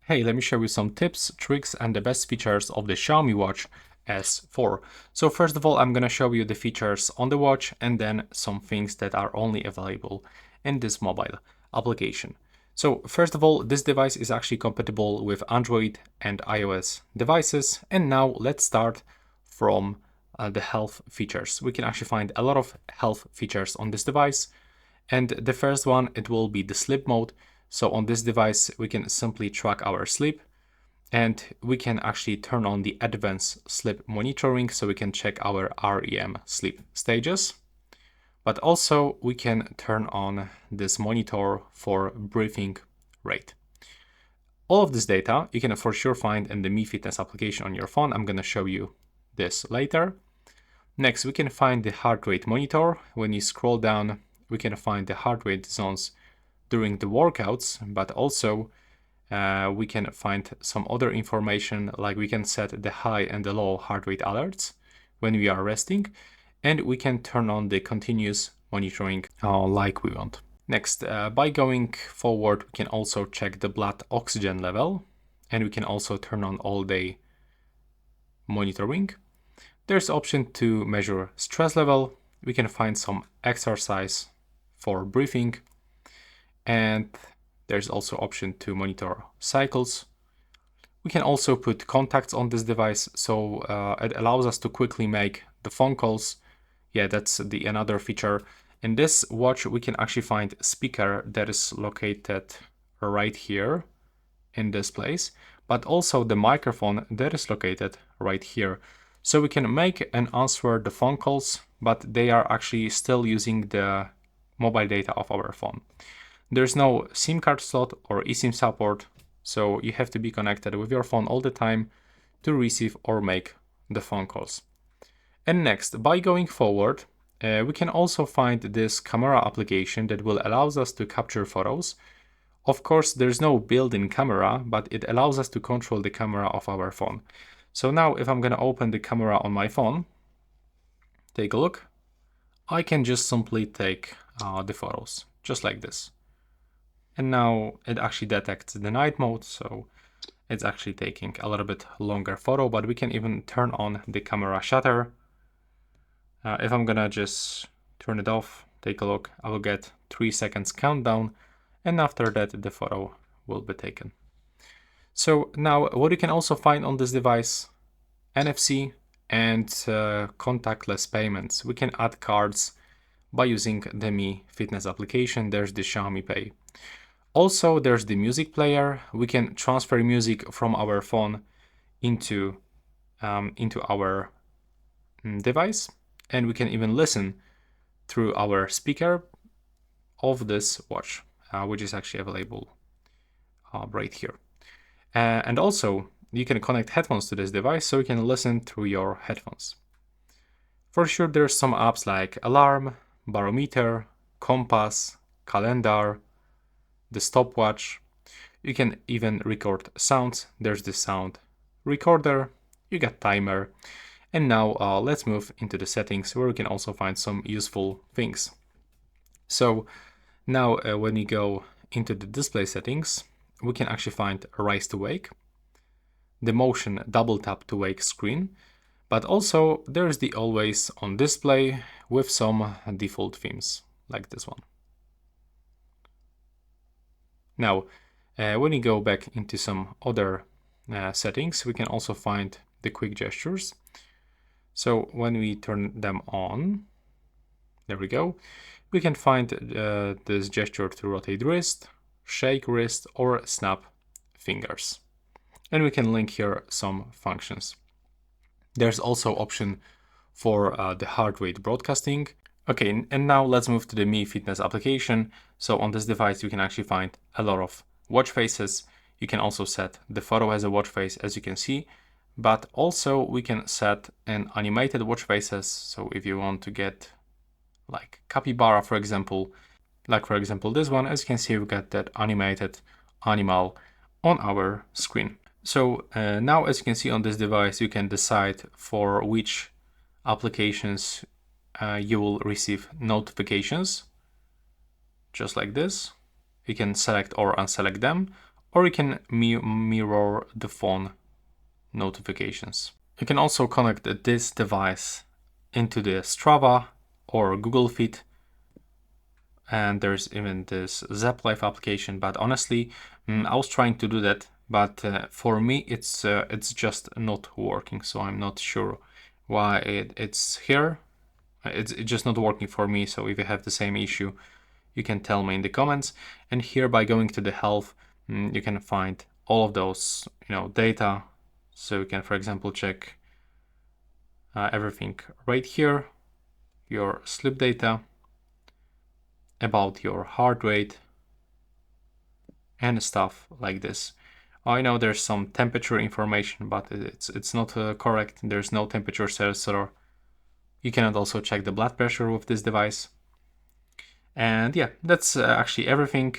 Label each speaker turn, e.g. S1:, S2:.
S1: Hey, let me show you some tips, tricks, and the best features of the Xiaomi Watch S4. So first of all, I'm gonna show you the features on the watch and then some things that are only available in this mobile application. So first of all, this device is actually compatible with Android and iOS devices. And now let's start from the health features. We can actually find a lot of health features on this device. And the first one, it will be the sleep mode. So on this device, we can simply track our sleep and we can actually turn on the advanced sleep monitoring so we can check our REM sleep stages. But also we can turn on this monitor for breathing rate. All of this data you can for sure find in the Mi Fitness application on your phone. I'm going to show you this later. Next, we can find the heart rate monitor. When you scroll down, we can find the heart rate zones during the workouts, but also we can find some other information, like we can set the high and the low heart rate alerts when we are resting, and we can turn on the continuous monitoring like we want. Next, by going forward, we can also check the blood oxygen level, and we can also turn on all day monitoring. There's option to measure stress level. We can find some exercise for breathing, and there's also option to monitor cycles. We can also put contacts on this device, so it allows us to quickly make the phone calls. Yeah, that's another feature. In this watch, we can actually find speaker that is located right here in this place, but also the microphone that is located right here. So we can make and answer the phone calls, but they are actually still using the mobile data of our phone. There's no SIM card slot or eSIM support, so you have to be connected with your phone all the time to receive or make the phone calls. And next, by going forward, we can also find this camera application that will allow us to capture photos. Of course, there's no built-in camera, but it allows us to control the camera of our phone. So now if I'm gonna open the camera on my phone, take a look, I can just simply take the photos, just like this. And now it actually detects the night mode, so it's actually taking a little bit longer photo, but we can even turn on the camera shutter. If I'm gonna just turn it off, take a look, I will get 3 seconds countdown, and after that the photo will be taken. So now what you can also find on this device, NFC and contactless payments. We can add cards by using the Mi Fitness application. There's the Xiaomi Pay. Also, there's the music player. We can transfer music from our phone into our device, and we can even listen through our speaker of this watch, which is actually available right here. And also, you can connect headphones to this device, so you can listen through your headphones. For sure, there's some apps like Alarm, Barometer, Compass, Calendar, the stopwatch. You can even record sounds. There's the sound recorder, you got timer. And now let's move into the settings, where we can also find some useful things. So now when we go into the display settings, we can actually find Rise to Wake, the motion double tap to wake screen, but also there's the always on display with some default themes like this one. Now, when we go back into some other settings, we can also find the quick gestures. So when we turn them on, there we go, we can find this gesture to rotate wrist, shake wrist, or snap fingers. And we can link here some functions. There's also option for the heart rate broadcasting. Okay, and now let's move to the Mi Fitness application. So on this device, you can actually find a lot of watch faces. You can also set the photo as a watch face, as you can see, but also we can set an animated watch faces. So if you want to get like capybara, for example, like for example this one, as you can see, we got that animated animal on our screen. So now, as you can see on this device, you can decide for which applications you will receive notifications, just like this. You can select or unselect them, or you can mirror the phone notifications. You can also connect this device into the Strava or Google Fit, and there's even this Zaplife application, but honestly I was trying to do that, but for me it's just not working, so I'm not sure why it's here. It's just not working for me. So if you have the same issue, you can tell me in the comments. And here, by going to the health, you can find all of those data. So you can, for example, check everything right here, your sleep data, about your heart rate, and stuff like this. I know there's some temperature information, but it's not correct. There's no temperature sensor. You cannot also check the blood pressure with this device. And yeah, that's actually everything.